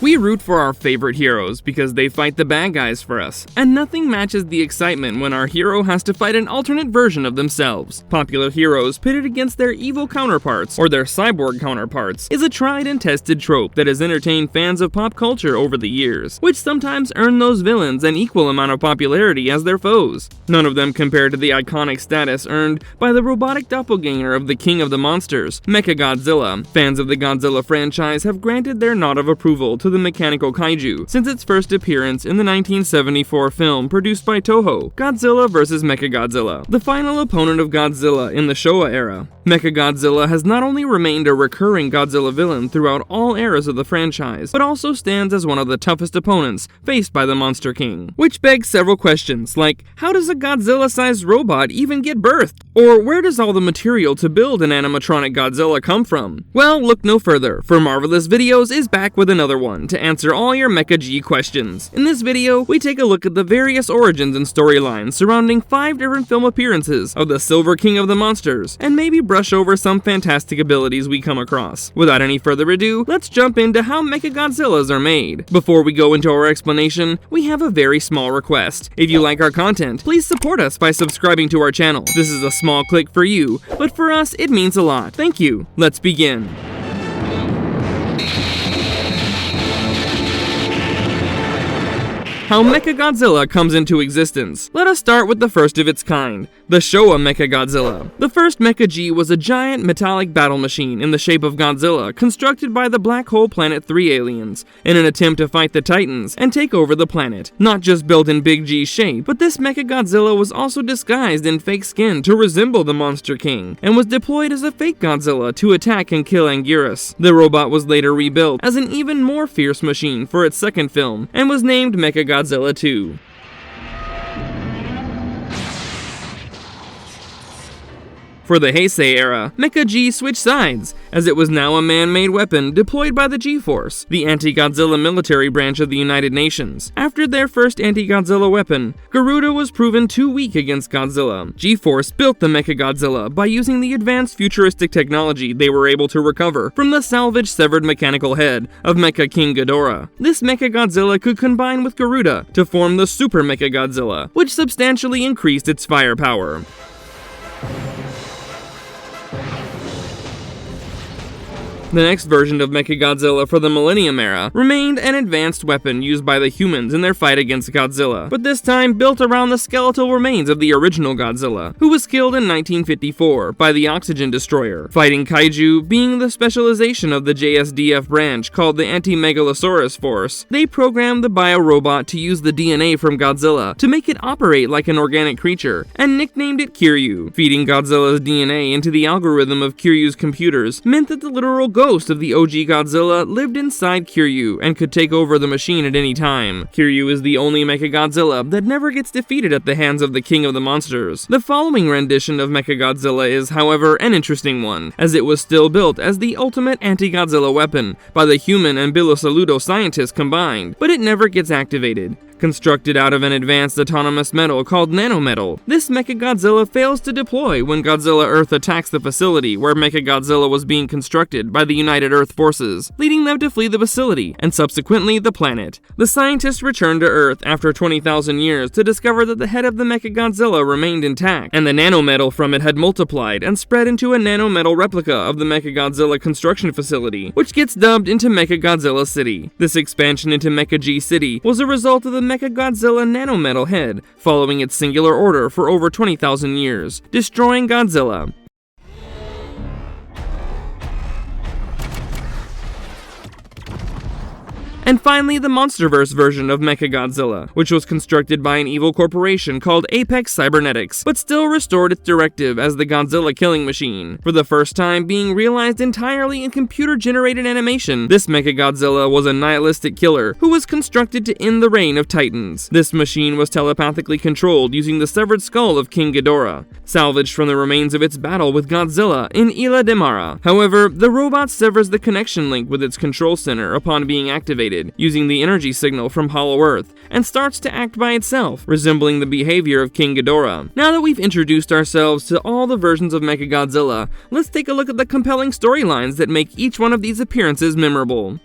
We root for our favorite heroes because they fight the bad guys for us, and nothing matches the excitement when our hero has to fight an alternate version of themselves. Popular heroes pitted against their evil counterparts, or their cyborg counterparts, is a tried and tested trope that has entertained fans of pop culture over the years, which sometimes earn those villains an equal amount of popularity as their foes. None of them compared to the iconic status earned by the robotic doppelganger of the king of the monsters, Mechagodzilla. Fans of the Godzilla franchise have granted their nod of approval to the mechanical kaiju since its first appearance in the 1974 film produced by Toho, Godzilla vs. Mechagodzilla, the final opponent of Godzilla in the Showa era. Mechagodzilla has not only remained a recurring Godzilla villain throughout all eras of the franchise, but also stands as one of the toughest opponents faced by the Monster King. Which begs several questions, like, how does a Godzilla-sized robot even get birthed? Or where does all the material to build an animatronic Godzilla come from? Well, look no further, for Marvelous Videos is back with another one to answer all your Mecha G questions. In this video, we take a look at the various origins and storylines surrounding 5 different film appearances of the Silver King of the Monsters, and maybe brush over some fantastic abilities we come across. Without any further ado, let's jump into how Mechagodzillas are made. Before we go into our explanation, we have a very small request. If you like our content, please support us by subscribing to our channel. This is a small click for you, but for us, it means a lot. Thank you. Let's begin. How Mechagodzilla comes into existence. Let us start with the first of its kind, the Showa Mechagodzilla. The first Mecha G was a giant metallic battle machine in the shape of Godzilla, constructed by the Black Hole Planet 3 aliens, in an attempt to fight the Titans and take over the planet. Not just built in Big G's shape, but this Mechagodzilla was also disguised in fake skin to resemble the Monster King, and was deployed as a fake Godzilla to attack and kill Anguirus. The robot was later rebuilt as an even more fierce machine for its second film, and was named Mechagodzilla 2. For the Heisei era, Mecha G switched sides, as it was now a man-made weapon deployed by the G-Force, the anti-Godzilla military branch of the United Nations. After their first anti-Godzilla weapon, Garuda was proven too weak against Godzilla. G-Force built the Mechagodzilla by using the advanced futuristic technology they were able to recover from the salvaged severed mechanical head of Mecha King Ghidorah. This Mechagodzilla could combine with Garuda to form the Super Mechagodzilla, which substantially increased its firepower. The next version of Mechagodzilla for the Millennium era remained an advanced weapon used by the humans in their fight against Godzilla, but this time built around the skeletal remains of the original Godzilla, who was killed in 1954 by the Oxygen Destroyer. Fighting kaiju being the specialization of the JSDF branch called the Anti-Megalosaurus Force, they programmed the biorobot to use the DNA from Godzilla to make it operate like an organic creature, and nicknamed it Kiryu. Feeding Godzilla's DNA into the algorithm of Kiryu's computers meant that the literal ghost of the OG Godzilla lived inside Kiryu and could take over the machine at any time. Kiryu is the only Mechagodzilla that never gets defeated at the hands of the King of the Monsters. The following rendition of Mechagodzilla is, however, an interesting one, as it was still built as the ultimate anti-Godzilla weapon by the human and Bilosaludo scientists combined, but it never gets activated. Constructed out of an advanced autonomous metal called nanometal, this Mechagodzilla fails to deploy when Godzilla Earth attacks the facility where Mechagodzilla was being constructed by the United Earth Forces, leading them to flee the facility, and subsequently the planet. The scientists returned to Earth after 20,000 years to discover that the head of the Mechagodzilla remained intact, and the nanometal from it had multiplied and spread into a nanometal replica of the Mechagodzilla construction facility, which gets dubbed into Mechagodzilla City. This expansion into Mecha G City was a result of the Mechagodzilla nanometal head, following its singular order for over 20,000 years, destroying Godzilla. And finally, the Monsterverse version of Mechagodzilla, which was constructed by an evil corporation called Apex Cybernetics, but still restored its directive as the Godzilla killing machine. For the first time being realized entirely in computer-generated animation, this Mechagodzilla was a nihilistic killer who was constructed to end the reign of Titans. This machine was telepathically controlled using the severed skull of King Ghidorah, salvaged from the remains of its battle with Godzilla in Isla de Mara. However, the robot severs the connection link with its control center upon being activated, activated, using the energy signal from Hollow Earth, and starts to act by itself, resembling the behavior of King Ghidorah. Now that we've introduced ourselves to all the versions of Mechagodzilla, let's take a look at the compelling storylines that make each one of these appearances memorable.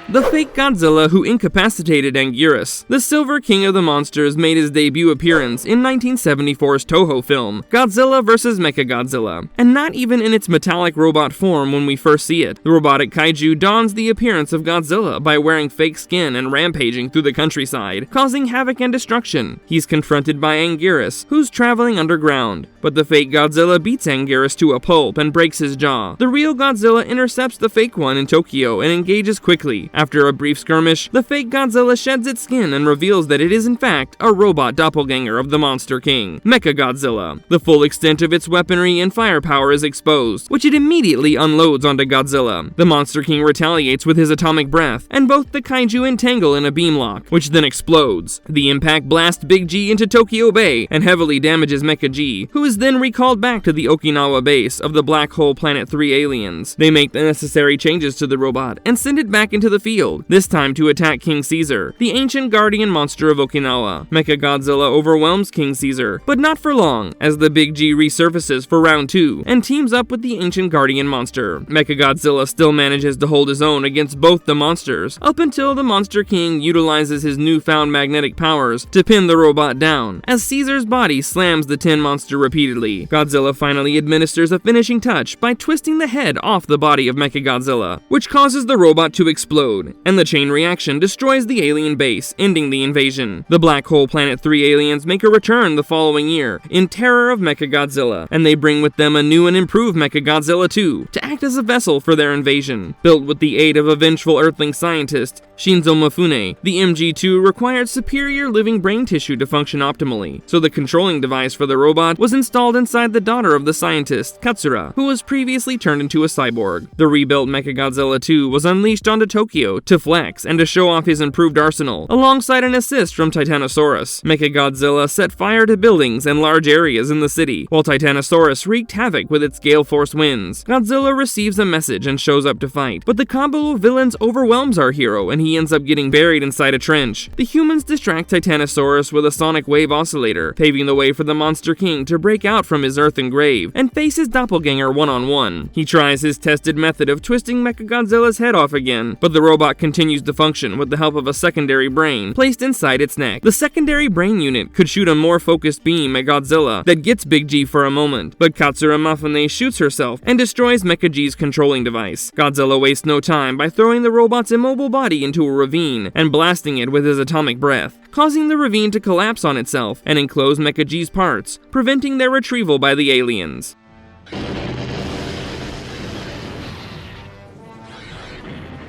The fake Godzilla who incapacitated Anguirus. The Silver King of the Monsters made his debut appearance in 1974's Toho film, Godzilla vs. Mechagodzilla, and not even in its metallic robot form when we first see it. The robotic kaiju dons the appearance of Godzilla by wearing fake skin and rampaging through the countryside, causing havoc and destruction. He's confronted by Anguirus, who's traveling underground, but the fake Godzilla beats Anguirus to a pulp and breaks his jaw. The real Godzilla intercepts the fake one in Tokyo and engages quickly. After a brief skirmish, the fake Godzilla sheds its skin and reveals that it is in fact a robot doppelganger of the Monster King, Mechagodzilla. The full extent of its weaponry and firepower is exposed, which it immediately unloads onto Godzilla. The Monster King retaliates with his atomic breath, and both the kaiju entangle in a beam lock, which then explodes. The impact blasts Big G into Tokyo Bay and heavily damages Mecha G, who is then recalled back to the Okinawa base of the Black Hole Planet 3 aliens. They make the necessary changes to the robot and send it back into the field, this time to attack King Caesar, the ancient guardian monster of Okinawa. Mechagodzilla overwhelms King Caesar, but not for long, as the Big G resurfaces for round 2 and teams up with the ancient guardian monster. Mechagodzilla still manages to hold his own against both the monsters, up until the Monster King utilizes his newfound magnetic powers to pin the robot down, as Caesar's body slams the tin monster repeatedly. Godzilla finally administers a finishing touch by twisting the head off the body of Mechagodzilla, which causes the robot to explode, and the chain reaction destroys the alien base, ending the invasion. The Black Hole Planet 3 aliens make a return the following year, in terror of Mechagodzilla, and they bring with them a new and improved Mechagodzilla 2, to act as a vessel for their invasion. Built with the aid of a vengeful Earthling scientist, Shinzo Mifune, the MG2 required superior living brain tissue to function optimally, so the controlling device for the robot was installed inside the daughter of the scientist, Katsura, who was previously turned into a cyborg. The rebuilt Mechagodzilla 2 was unleashed onto Tokyo to flex and to show off his improved arsenal, alongside an assist from Titanosaurus. Mechagodzilla set fire to buildings and large areas in the city, while Titanosaurus wreaked havoc with its gale force winds. Godzilla receives a message and shows up to fight, but the combo of villains overwhelms our hero and he ends up getting buried inside a trench. The humans distract Titanosaurus with a sonic wave oscillator, paving the way for the Monster King to break out from his earthen grave and face his doppelganger one-on-one. He tries his tested method of twisting Mechagodzilla's head off again, but the robot continues to function with the help of a secondary brain placed inside its neck. The secondary brain unit could shoot a more focused beam at Godzilla that gets Big G for a moment, but Katsura Mifune shoots herself and destroys Mecha G's controlling device. Godzilla wastes no time by throwing the robot's immobile body into a ravine and blasting it with his atomic breath, causing the ravine to collapse on itself and enclose Mecha G's parts, preventing their retrieval by the aliens.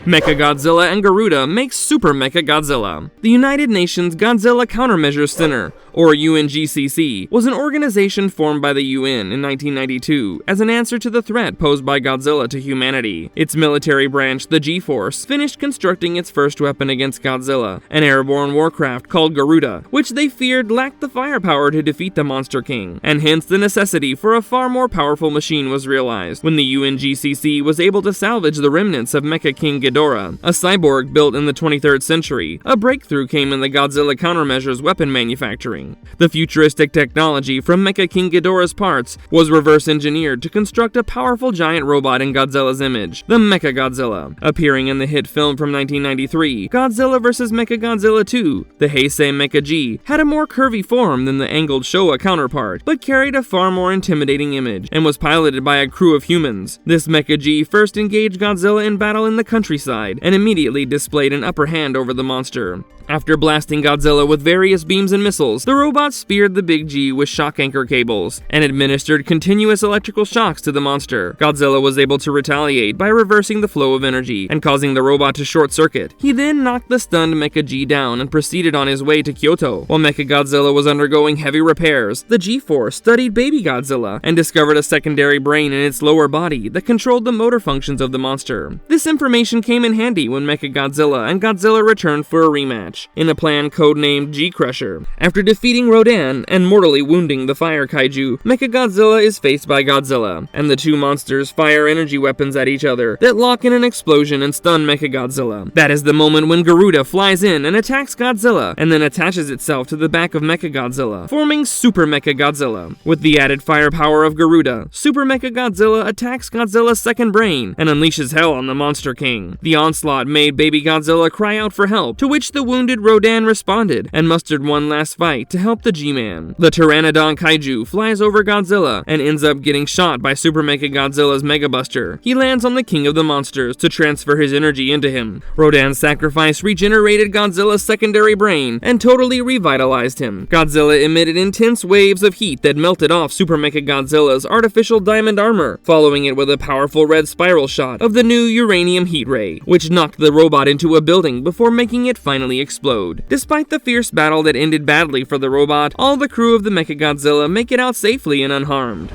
Mechagodzilla and Garuda make Super Mechagodzilla. The United Nations Godzilla Countermeasures Center, or UNGCC, was an organization formed by the UN in 1992 as an answer to the threat posed by Godzilla to humanity. Its military branch, the G-Force, finished constructing its first weapon against Godzilla, an airborne warcraft called Garuda, which they feared lacked the firepower to defeat the Monster King, and hence the necessity for a far more powerful machine was realized when the UNGCC was able to salvage the remnants of Mecha King Ghidorah, a cyborg built in the 23rd century. A breakthrough came in the Godzilla countermeasures weapon manufacturing. The futuristic technology from Mecha King Ghidorah's parts was reverse engineered to construct a powerful giant robot in Godzilla's image, the Mechagodzilla. Appearing in the hit film from 1993, Godzilla vs. Mechagodzilla 2, the Heisei Mecha G had a more curvy form than the angled Showa counterpart, but carried a far more intimidating image, and was piloted by a crew of humans. This Mecha G first engaged Godzilla in battle in the countryside, and immediately displayed an upper hand over the monster. After blasting Godzilla with various beams and missiles, the robot speared the Big G with shock anchor cables, and administered continuous electrical shocks to the monster. Godzilla was able to retaliate by reversing the flow of energy, and causing the robot to short-circuit. He then knocked the stunned Mecha G down and proceeded on his way to Kyoto. While Mechagodzilla was undergoing heavy repairs, the G-Force studied Baby Godzilla, and discovered a secondary brain in its lower body that controlled the motor functions of the monster. This information came in handy when Mechagodzilla and Godzilla returned for a rematch, in a plan codenamed G-Crusher. After defeating Defeating Rodan and mortally wounding the fire kaiju, Mechagodzilla is faced by Godzilla, and the two monsters fire energy weapons at each other that lock in an explosion and stun Mechagodzilla. That is the moment when Garuda flies in and attacks Godzilla, and then attaches itself to the back of Mechagodzilla, forming Super Mechagodzilla. With the added firepower of Garuda, Super Mechagodzilla attacks Godzilla's second brain and unleashes hell on the Monster King. The onslaught made baby Godzilla cry out for help, to which the wounded Rodan responded and mustered one last fight to help the G-Man. The Pteranodon Kaiju flies over Godzilla and ends up getting shot by Super Mechagodzilla's Mega Buster. He lands on the King of the Monsters to transfer his energy into him. Rodan's sacrifice regenerated Godzilla's secondary brain and totally revitalized him. Godzilla emitted intense waves of heat that melted off Super Mechagodzilla's artificial diamond armor, following it with a powerful red spiral shot of the new uranium heat ray, which knocked the robot into a building before making it finally explode. Despite the fierce battle that ended badly for the robot, all the crew of the Mechagodzilla make it out safely and unharmed.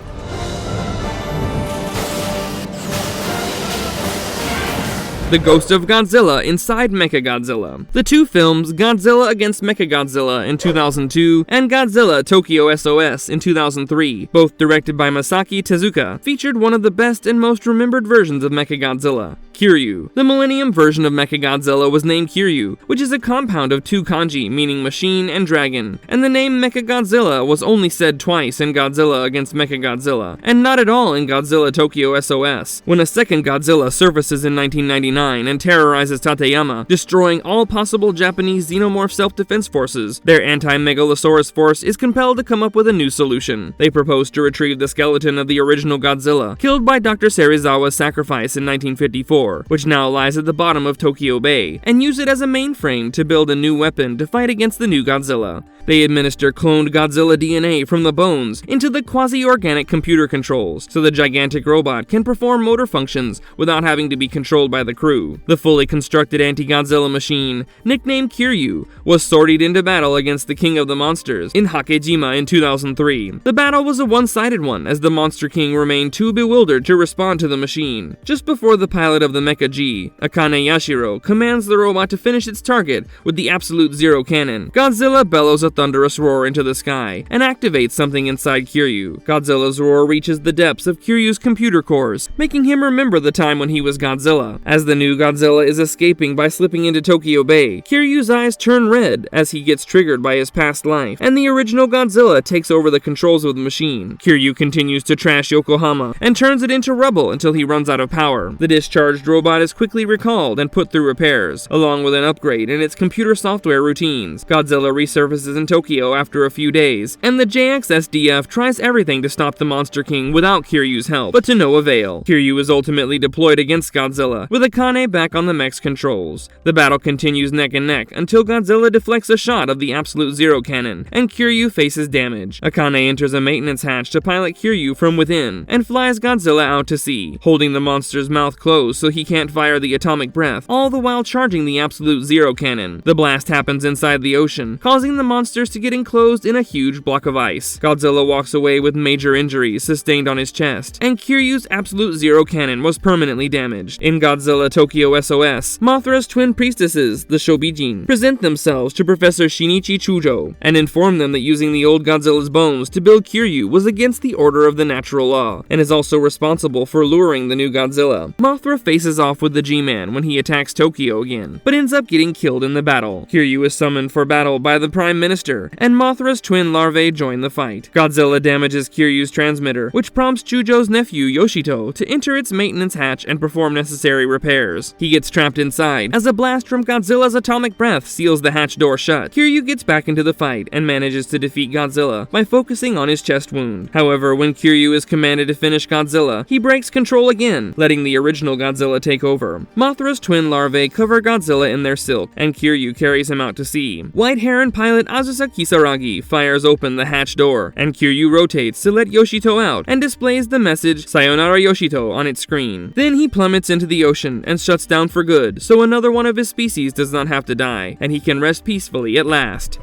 The Ghost of Godzilla inside Mechagodzilla. The two films, Godzilla against Mechagodzilla in 2002 and Godzilla Tokyo SOS in 2003, both directed by Masaki Tezuka, featured one of the best and most remembered versions of Mechagodzilla, Kiryu. The Millennium version of Mechagodzilla was named Kiryu, which is a compound of two kanji meaning machine and dragon, and the name Mechagodzilla was only said twice in Godzilla against Mechagodzilla, and not at all in Godzilla Tokyo SOS, when a second Godzilla surfaces in 1999 and terrorizes Tateyama, destroying all possible Japanese xenomorph self-defense forces. Their anti-Megalosaurus force is compelled to come up with a new solution. They propose to retrieve the skeleton of the original Godzilla, killed by Dr. Serizawa's sacrifice in 1954, which now lies at the bottom of Tokyo Bay, and use it as a mainframe to build a new weapon to fight against the new Godzilla. They administer cloned Godzilla DNA from the bones into the quasi-organic computer controls, so the gigantic robot can perform motor functions without having to be controlled by the crew. The fully constructed anti-Godzilla machine, nicknamed Kiryu, was sortied into battle against the King of the Monsters in Hakejima in 2003. The battle was a one-sided one, as the Monster King remained too bewildered to respond to the machine. Just before the pilot of the Mecha G, Akane Yashiro, commands the robot to finish its target with the Absolute Zero cannon. Godzilla bellows a thunderous roar into the sky and activates something inside Kiryu. Godzilla's roar reaches the depths of Kiryu's computer cores, making him remember the time when he was Godzilla. As the new Godzilla is escaping by slipping into Tokyo Bay, Kiryu's eyes turn red as he gets triggered by his past life, and the original Godzilla takes over the controls of the machine. Kiryu continues to trash Yokohama and turns it into rubble until he runs out of power. The discharged robot is quickly recalled and put through repairs, along with an upgrade in its computer software routines. Godzilla resurfaces in Tokyo after a few days, and the JXSDF tries everything to stop the Monster King without Kiryu's help, but to no avail. Kiryu is ultimately deployed against Godzilla, with Akane back on the mech's controls. The battle continues neck and neck until Godzilla deflects a shot of the Absolute Zero cannon, and Kiryu faces damage. Akane enters a maintenance hatch to pilot Kiryu from within, and flies Godzilla out to sea, holding the monster's mouth closed so he can't fire the atomic breath, all the while charging the Absolute Zero cannon. The blast happens inside the ocean, causing the monsters to get enclosed in a huge block of ice. Godzilla walks away with major injuries sustained on his chest, and Kiryu's Absolute Zero cannon was permanently damaged. In Godzilla Tokyo SOS, Mothra's twin priestesses, the Shobijin, present themselves to Professor Shinichi Chujo and inform them that using the old Godzilla's bones to build Kiryu was against the order of the natural law, and is also responsible for luring the new Godzilla. Mothra faces off with the G-Man when he attacks Tokyo again, but ends up getting killed in the battle. Kiryu is summoned for battle by the Prime Minister, and Mothra's twin larvae join the fight. Godzilla damages Kiryu's transmitter, which prompts Chujo's nephew Yoshito to enter its maintenance hatch and perform necessary repairs. He gets trapped inside, as a blast from Godzilla's atomic breath seals the hatch door shut. Kiryu gets back into the fight and manages to defeat Godzilla by focusing on his chest wound. However, when Kiryu is commanded to finish Godzilla, he breaks control again, letting the original Godzilla take over. Mothra's twin larvae cover Godzilla in their silk, and Kiryu carries him out to sea. White Heron pilot Azusa Kisaragi fires open the hatch door, and Kiryu rotates to let Yoshito out and displays the message "Sayonara Yoshito" on its screen. Then he plummets into the ocean and shuts down for good, so another one of his species does not have to die, and he can rest peacefully at last.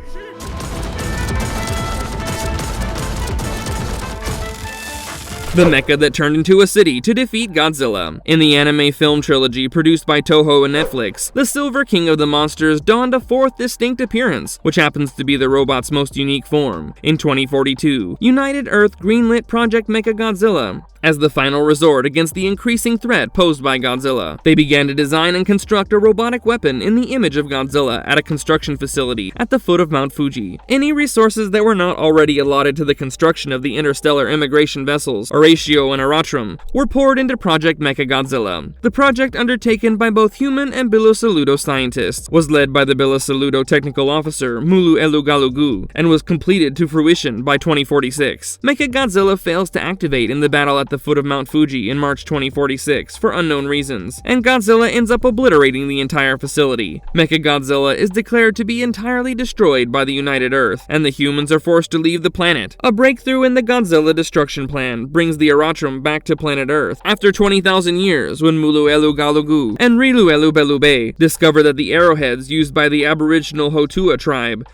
the mecha that turned into a city to defeat Godzilla. In the anime film trilogy produced by Toho and Netflix, the Silver King of the Monsters donned a fourth distinct appearance, which happens to be the robot's most unique form. In 2042, United Earth greenlit Project Mechagodzilla as the final resort against the increasing threat posed by Godzilla. They began to design and construct a robotic weapon in the image of Godzilla at a construction facility at the foot of Mount Fuji. Any resources that were not already allotted to the construction of the interstellar immigration vessels, Horatio and Aratrum, were poured into Project Mechagodzilla. The project, undertaken by both human and Bilosaludo scientists, was led by the Bilosaludo technical officer Mulu Elugalugu and was completed to fruition by 2046. Mechagodzilla fails to activate in the battle at the foot of Mount Fuji in March 2046 for unknown reasons, and Godzilla ends up obliterating the entire facility. Mechagodzilla is declared to be entirely destroyed by the United Earth, and the humans are forced to leave the planet. A breakthrough in the Godzilla destruction plan brings the Aratrum back to planet Earth after 20,000 years, when Mulu Elugalugu and Rilu Elubelube discover that the arrowheads used by the Aboriginal Hotua tribe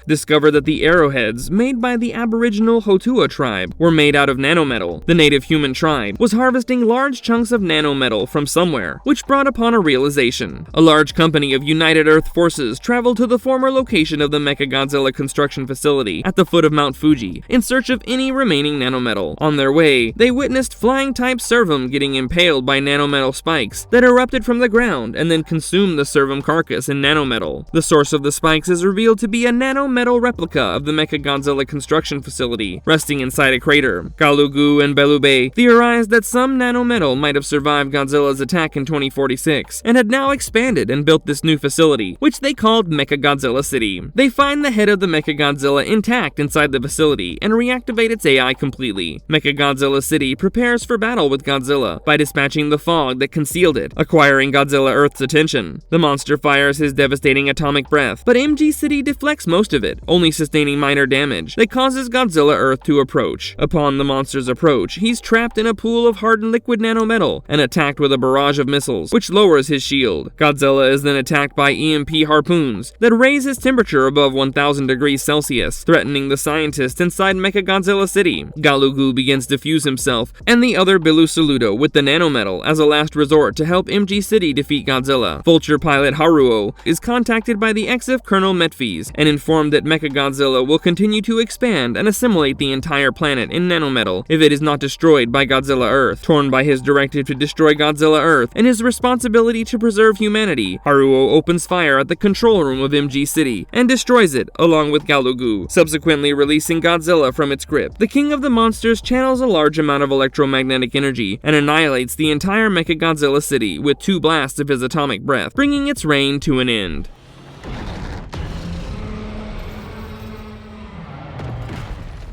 were made out of nanometal. The native human tribe was harvesting large chunks of nanometal from somewhere, which brought upon a realization. A large company of United Earth forces traveled to the former location of the Mechagodzilla construction facility at the foot of Mount Fuji in search of any remaining nanometal. On their way, they witnessed flying-type servum getting impaled by nanometal spikes that erupted from the ground and then consumed the servum carcass in nanometal. The source of the spikes is revealed to be a nanometal replica of the Mechagodzilla construction facility, resting inside a crater. Galugu and Belube theorized that some nanometal might have survived Godzilla's attack in 2046, and had now expanded and built this new facility, which they called Mechagodzilla City. They find the head of the Mechagodzilla intact inside the facility, and reactivate its AI completely. Mechagodzilla City prepares for battle with Godzilla by dispatching the fog that concealed it, acquiring Godzilla Earth's attention. The monster fires his devastating atomic breath, but MG City deflects most of it, only sustaining minor damage that causes Godzilla Earth to approach. Upon the monster's approach, he's trapped in a pool of hardened liquid nanometal and attacked with a barrage of missiles, which lowers his shield. Godzilla is then attacked by EMP harpoons that raise his temperature above 1000 degrees Celsius, threatening the scientists inside Mechagodzilla City. Galugu begins to fuse himself and the other Bilosaludo with the nanometal as a last resort to help MG City defeat Godzilla. Vulture pilot Haruo is contacted by the EXIF Colonel Metphys and informed that Mechagodzilla will continue to expand and assimilate the entire planet in nanometal if it is not destroyed by Godzilla Earth. Torn by his directive to destroy Godzilla Earth and his responsibility to preserve humanity, Haruo opens fire at the control room of MG City and destroys it along with Galugu, subsequently releasing Godzilla from its grip. The King of the Monsters channels a large amount of electromagnetic energy and annihilates the entire Mechagodzilla City with 2 blasts of his atomic breath, bringing its reign to an end.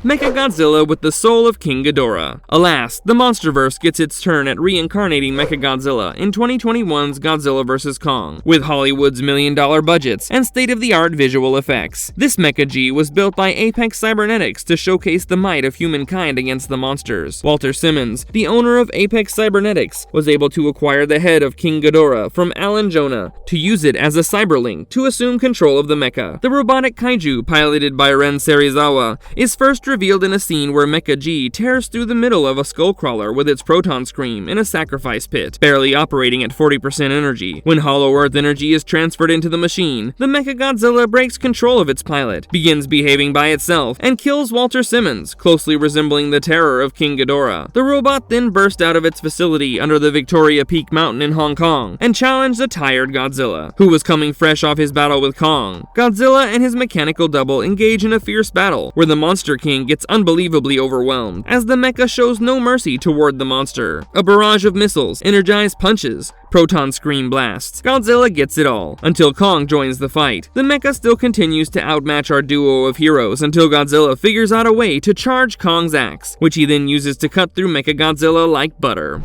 Mechagodzilla with the soul of King Ghidorah. Alas, the Monsterverse gets its turn at reincarnating Mechagodzilla in 2021's Godzilla vs. Kong, with Hollywood's million-dollar budgets and state-of-the-art visual effects. This Mecha G was built by Apex Cybernetics to showcase the might of humankind against the monsters. Walter Simmons, the owner of Apex Cybernetics, was able to acquire the head of King Ghidorah from Alan Jonah to use it as a cyberlink to assume control of the mecha. The robotic kaiju, piloted by Ren Serizawa, is first revealed in a scene where Mecha G tears through the middle of a skullcrawler with its proton scream in a sacrifice pit, barely operating at 40% energy. When Hollow Earth energy is transferred into the machine, the Mechagodzilla breaks control of its pilot, begins behaving by itself, and kills Walter Simmons, closely resembling the terror of King Ghidorah. The robot then burst out of its facility under the Victoria Peak Mountain in Hong Kong and challenged a tired Godzilla, who was coming fresh off his battle with Kong. Godzilla and his mechanical double engage in a fierce battle, where the Monster King gets unbelievably overwhelmed, as the mecha shows no mercy toward the monster. A barrage of missiles, energized punches, proton scream blasts. Godzilla gets it all, until Kong joins the fight. The mecha still continues to outmatch our duo of heroes until Godzilla figures out a way to charge Kong's axe, which he then uses to cut through Mechagodzilla like butter.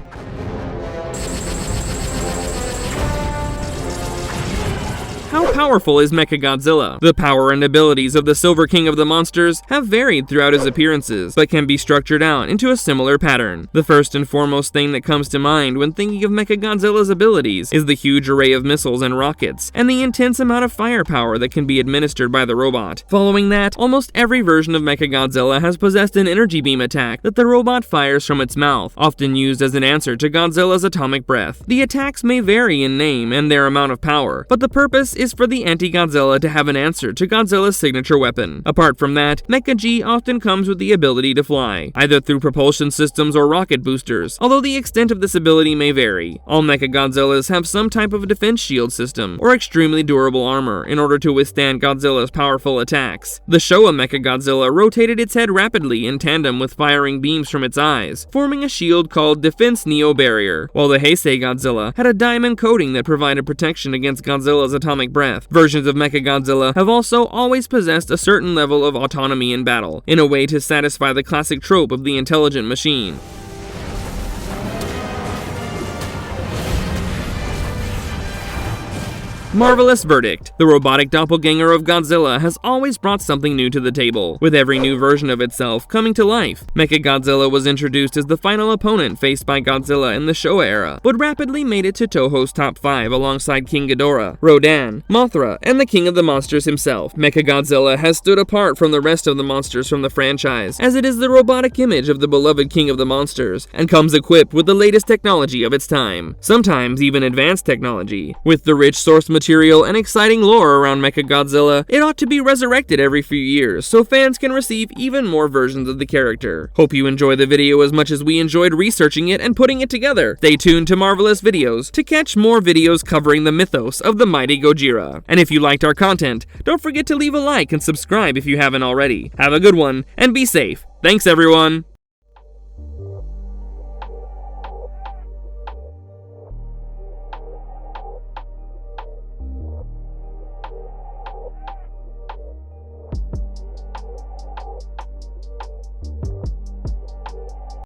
How powerful is Mechagodzilla? The power and abilities of the Silver King of the Monsters have varied throughout his appearances, but can be structured out into a similar pattern. The first and foremost thing that comes to mind when thinking of Mechagodzilla's abilities is the huge array of missiles and rockets, and the intense amount of firepower that can be administered by the robot. Following that, almost every version of Mechagodzilla has possessed an energy beam attack that the robot fires from its mouth, often used as an answer to Godzilla's atomic breath. The attacks may vary in name and their amount of power, but the purpose is for the anti-Godzilla to have an answer to Godzilla's signature weapon. Apart from that, Mecha G often comes with the ability to fly, either through propulsion systems or rocket boosters, although the extent of this ability may vary. All Mechagodzillas have some type of a defense shield system, or extremely durable armor, in order to withstand Godzilla's powerful attacks. The Showa Mechagodzilla rotated its head rapidly in tandem with firing beams from its eyes, forming a shield called Defense Neo Barrier, while the Heisei Godzilla had a diamond coating that provided protection against Godzilla's atomic breath. Versions of Mechagodzilla have also always possessed a certain level of autonomy in battle, in a way to satisfy the classic trope of the intelligent machine. Marvelous verdict. The robotic doppelganger of Godzilla has always brought something new to the table, with every new version of itself coming to life. Mechagodzilla was introduced as the final opponent faced by Godzilla in the Showa era, but rapidly made it to Toho's top 5 alongside King Ghidorah, Rodan, Mothra, and the King of the Monsters himself. Mechagodzilla has stood apart from the rest of the monsters from the franchise, as it is the robotic image of the beloved King of the Monsters, and comes equipped with the latest technology of its time, sometimes even advanced technology. With the rich source material and exciting lore around Mechagodzilla, it ought to be resurrected every few years, so fans can receive even more versions of the character. Hope you enjoy the video as much as we enjoyed researching it and putting it together. Stay tuned to Marvelous Videos to catch more videos covering the mythos of the mighty Gojira. And if you liked our content, don't forget to leave a like and subscribe if you haven't already. Have a good one, and be safe. Thanks everyone!